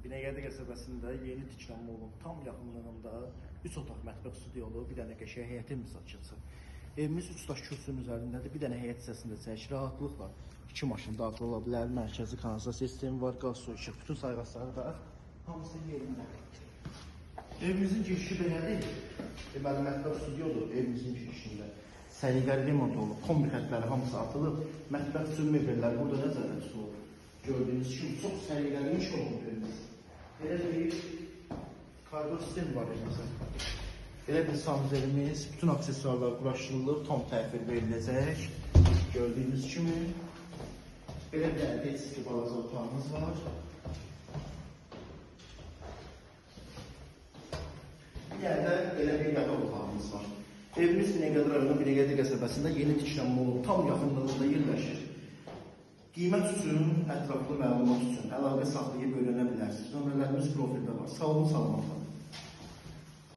Binəqədi qəsəbəsində yeni tikilən molun tam yaxınlığında 3 otaq mətbəx studiyalı, bir dənə qəşəng həyətimiz açılsın. Evimiz 3 daş kürsünün üzərindədir. Bir dənə həyət hissəsində çək, rahatlıqla 2 maşın daxil ola bilər. Mərkəzi kanalizasiya sistemi var, qaz, su, işıq, bütün sayğacları da hamısı yerində. Evimizin girişi belədir. Deməli, mətbəx studiyadır evimizin girişində. Səliqəli remont olub, kombi xətləri hamısı atılıb. Mətbəx üçün mebellər burada nəzərdə tutulur. Gördüyünüz kimi çox səliqəli iş olub evimiz. Belə bir koridor sistemi var evimizdə. Belə bir sanuzelimiz, bütün aksesuarlar quraşdırılıb, tam təhvil veriləcək. Gördüyünüz kimi belə bir əldə eski balaca otağımız var. Bir yerde belə bir yataq otağımız var. Evimiz Binəqədi rayonu Binəqədi qəsəbəsində yeni tikilən molun tam yaxınlığında yerləşir. Qiymət üçün, ətraflı məlumat üçün əlaqə saxlayıb öyrənə bilərsiniz. Nömrələrimiz profildə var. Sağ olun, salamat qalın.